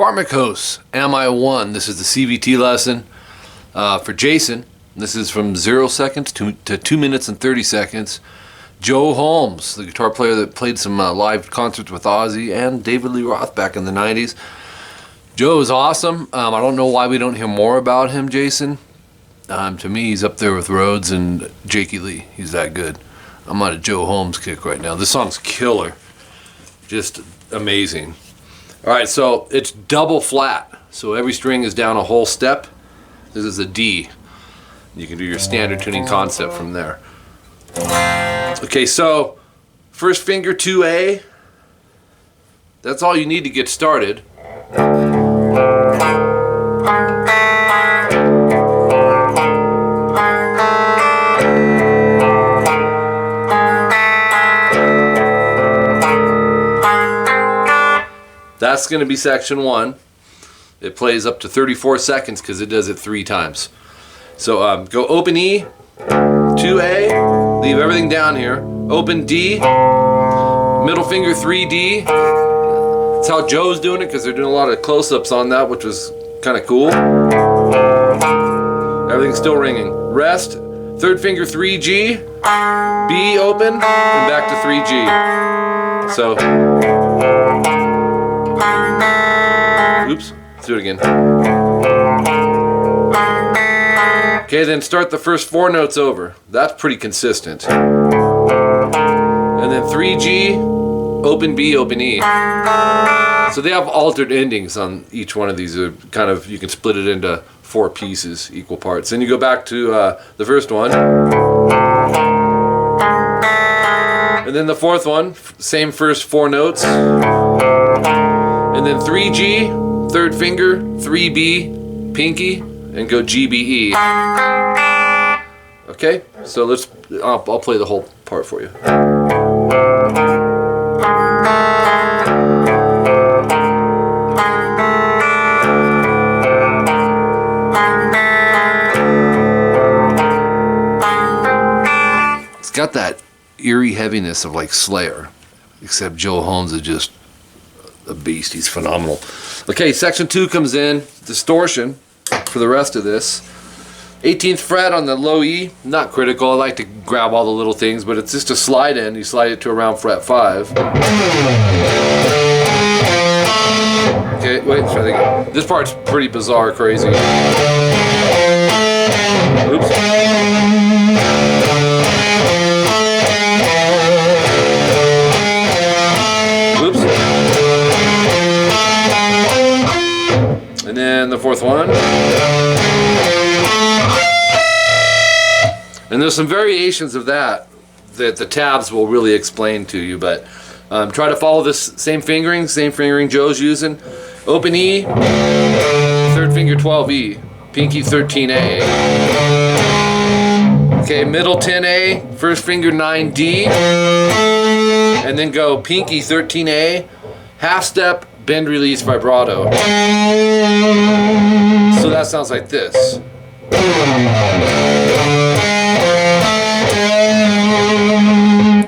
Farmikos, 𝐂𝐈1. This is the CVT lesson for Jason. This is from 0 seconds to 2 minutes and 30 seconds. Joe Holmes, the guitar player that played some live concerts with Ozzy and David Lee Roth back in the 90s. Joe is awesome. I don't know why we don't hear more about him, Jason. To me, he's up there with Rhodes and Jakey Lee. He's that good. I'm on a Joe Holmes kick right now. This song's killer. Just amazing. All right, so it's double flat. So every string is down a whole step. This is a D. You can do your standard tuning concept from there. Okay, so first finger 2A. That's all you need to get started. That's going to be section 1. It plays up to 34 seconds because it does it 3 times. So go open E, 2A, leave everything down here. Open D, middle finger 3D. That's how Joe's doing it because they're doing a lot of close-ups on that, which was kind of cool. Everything's still ringing. Rest, third finger 3G, B open, and back to 3G. So, oops, let's do it again. Okay, then start the first 4 notes over. That's pretty consistent. And then 3G, open B, open E. So they have altered endings on each one of these. Kind of, you can split it into 4 pieces, equal parts. Then you go back to the first one. And then the fourth one, same first 4 notes. And then 3G, third finger, 3B, pinky, and go G, B, E. Okay, so I'll play the whole part for you. It's got that eerie heaviness of like Slayer, except Joe Holmes is just a beast. He's phenomenal. Okay, section 2 comes in, distortion for the rest of this. 18th fret on the low E, not critical. I like to grab all the little things, but it's just a slide in. You slide it to around fret 5. Okay, wait, try that again. This part's pretty bizarre, crazy. Oops. And then the fourth one. And there's some variations of that the tabs will really explain to you, but try to follow this same fingering Joe's using. Open E, third finger 12E, pinky 13A. Okay, middle 10A, first finger 9D, and then go pinky 13A, half step, bend, release, vibrato. So that sounds like this.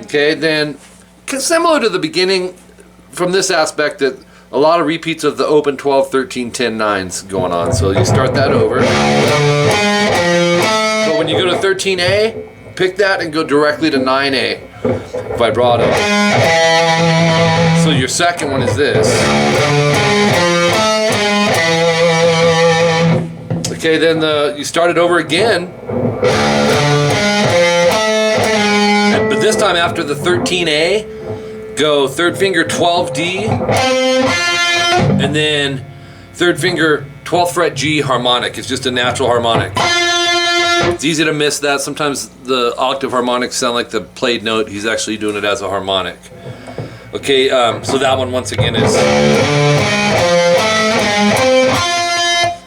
Okay, then similar to the beginning from this aspect, that a lot of repeats of the open 12, 13, 10, 9s going on. So you start that over. But when you go to 13A, pick that and go directly to 9A, vibrato. So your second one is this. Okay, then you start it over again. But this time after the 13A, go third finger 12D, and then third finger 12th fret G harmonic. It's just a natural harmonic. It's easy to miss that. Sometimes the octave harmonics sound like the played note. He's actually doing it as a harmonic. Okay, so that one once again is.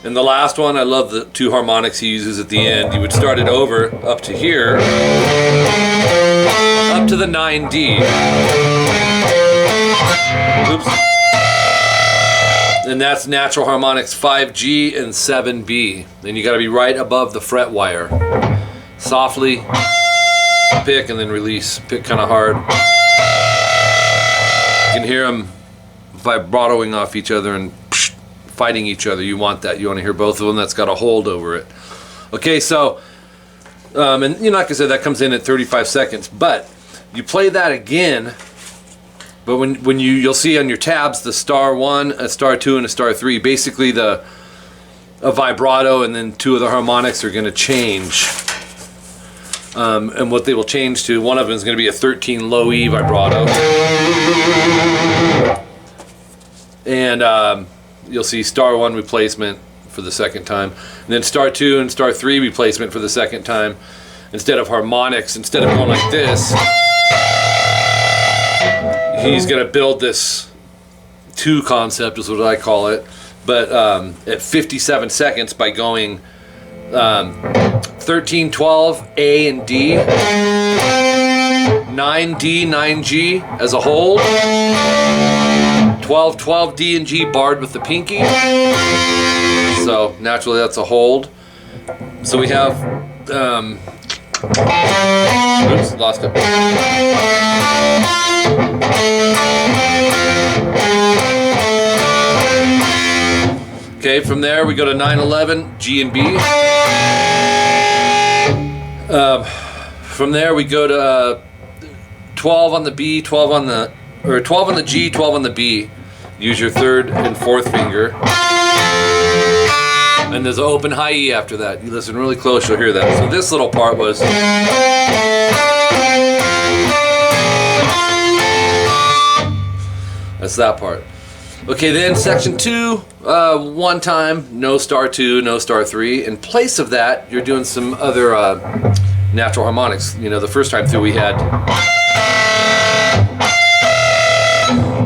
And the last one, I love the 2 harmonics he uses at the end. You would start it over up to here, up to the 9D. Oops. And that's natural harmonics 5G and 7B. Then you got to be right above the fret wire. Softly pick and then release. Pick kind of hard. You can hear them vibratoing off each other and fighting each other. You want that. You want to hear both of them. That's got a hold over it. Okay, so, and you know, like I said, that comes in at 35 seconds. But you play that again. But when you'll see on your tabs the *1, a *2, and a *3. Basically, a vibrato and then 2 of the harmonics are going to change. And what they will change to, one of them is going to be a 13 low E vibrato. And you'll see *1 replacement for the second time. And then *2 and *3 replacement for the second time. Instead of harmonics, instead of going like this, he's going to build this 2 concept, is what I call it, but at 57 seconds by going 13, 12, A and D, 9D, 9G as a hold, 12, 12, D and G barred with the pinky, so naturally that's a hold. So we have, oops, lost it. Okay, from there we go to 9, 11, G and B. From there we go to 12 on the B, 12 on the, or 12 on the G, 12 on the B. Use your 3rd and 4th finger. And there's an open high E after that. You listen really close, you'll hear that. So this little part was. That's that part. Okay, then section 2, 1 time, no *2, no *3. In place of that, you're doing some other natural harmonics. You know, the first time through we had.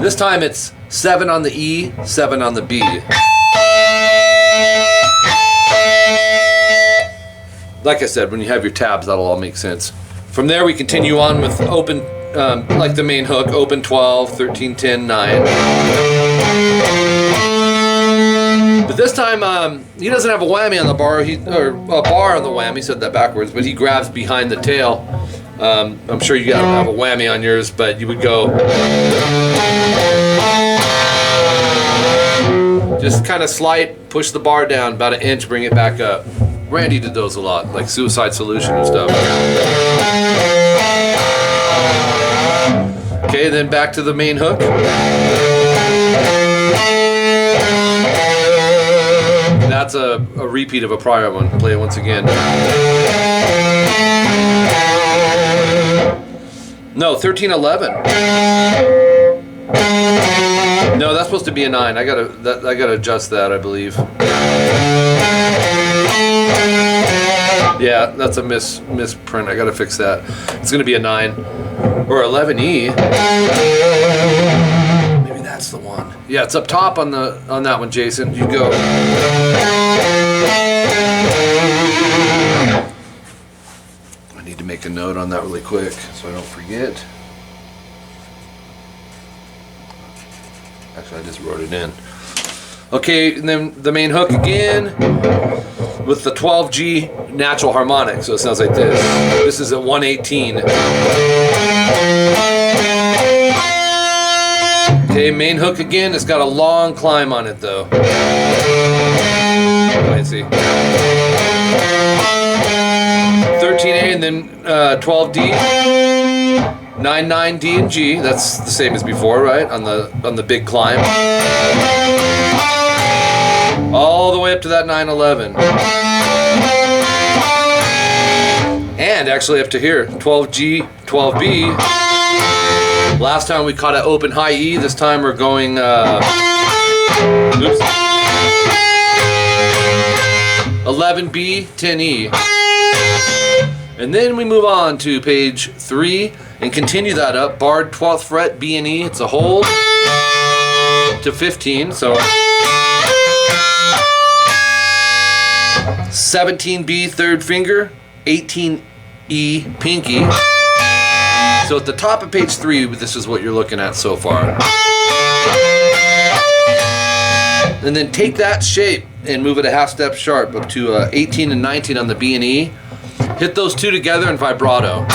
This time it's 7 on the E, 7 on the B. Like I said, when you have your tabs, that'll all make sense. From there, we continue on with open, like the main hook, open 12, 13, 10, 9. But this time, he doesn't have a whammy on the bar, or a bar on the whammy, said that backwards, but he grabs behind the tail. I'm sure you gotta have a whammy on yours, but you would go just kind of slight, push the bar down about 1 inch, bring it back up. Randy did those a lot, like Suicide Solution and stuff. Okay, then back to the main hook. That's a repeat of a prior one. Play it once again. No, 13, 11. No, that's supposed to be a 9. I gotta adjust that, I believe. Yeah, that's a misprint. I gotta fix that. It's gonna be a 9 or 11E. Maybe that's the one. Yeah, it's up top on that one, Jason. You go. I need to make a note on that really quick so I don't forget. Actually, I just wrote it in. Okay, and then the main hook again with the 12G natural harmonic. So it sounds like this. This is at 118. Okay, main hook again. It's got a long climb on it though. Let's see. 13A and then 12D. 9, D and G. That's the same as before, right? On the big climb. All the way up to that 9, 11. And actually up to here, 12G, 12B. Last time we caught an open high E. This time we're going, oops. 11B, 10E. And then we move on to page 3 and continue that up. Barred 12th fret, B and E. It's a hold to 15. So 17B, 3rd finger, 18E, pinky. So at the top of page 3, this is what you're looking at so far. And then take that shape and move it a half step sharp up to 18 and 19 on the B and E. Hit those two together in vibrato.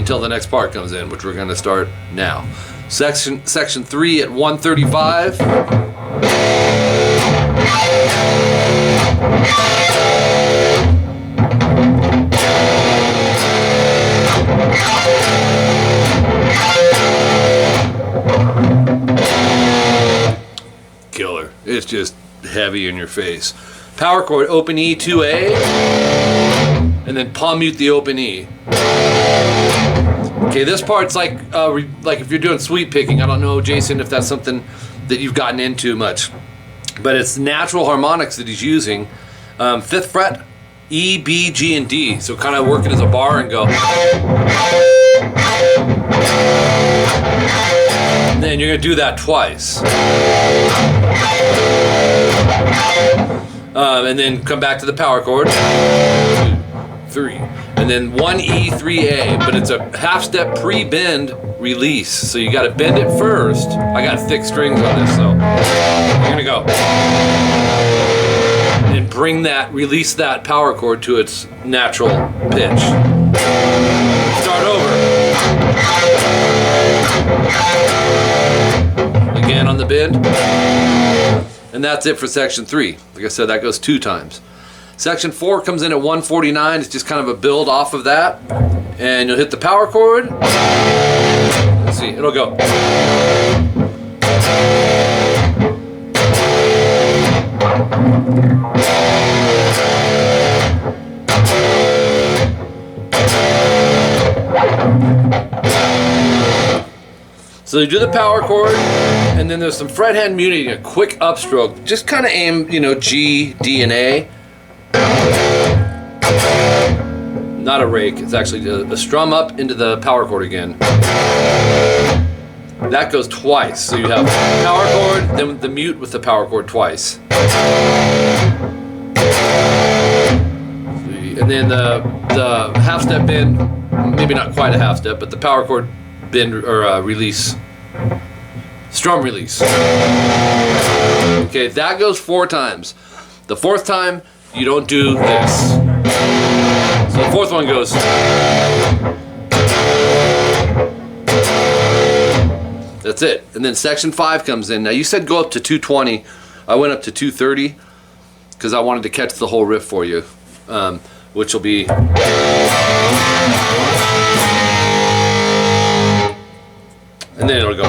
until the next part comes in, which we're going to start now. Section 3 at 135. Killer. It's just heavy in your face. Power chord, open E, 2A, and then palm mute the open E. Okay, this part's like if you're doing sweep picking. I don't know, Jason, if that's something that you've gotten into much, but it's natural harmonics that he's using. 5th fret, E, B, G, and D. So kind of working as a bar and go. And then you're gonna do that twice. And then come back to the power chord. 2, 3. And then 1 E, 3A, but it's a half step pre-bend release. So you gotta bend it first. I got thick strings on this, so you're gonna go. And bring that, release that power chord to its natural pitch. Start over. Again on the bend. And that's it for section 3. Like I said, that goes 2 times. Section 4 comes in at 149. It's just kind of a build off of that. And you'll hit the power chord. Let's see, it'll go. So you do the power chord, and then there's some fret hand muting, a quick upstroke. Just kind of aim, G, D, and A. Not a rake, it's actually a strum up into the power chord again. That goes twice. So you have power chord, then the mute with the power chord twice. And then the half step bend, maybe not quite a half step, but the power chord bend or release, strum release. Okay, that goes 4 times. The 4th time, you don't do this. So the 4th one goes. That's it. And then section 5 comes in. Now you said go up to 220. I went up to 230 because I wanted to catch the whole riff for you, which will be. And then it'll go.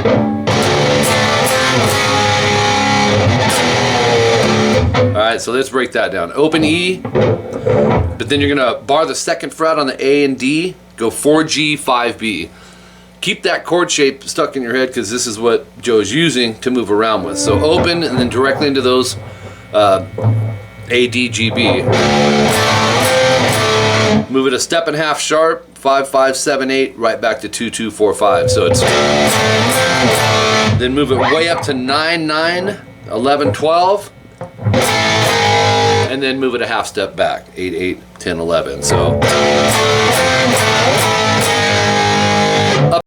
Alright, so let's break that down. Open E, but then you're going to bar the 2nd fret on the A and D, go 4G, 5B. Keep that chord shape stuck in your head because this is what Joe is using to move around with. So open and then directly into those A, D, G, B. Move it a step and a half sharp, 5, 5, 7, 8, right back to 2, 2, 4, 5. So it's. Then move it way up to 9, 9, 11, 12. And then move it a half step back, 8, 8, 10, 11. So.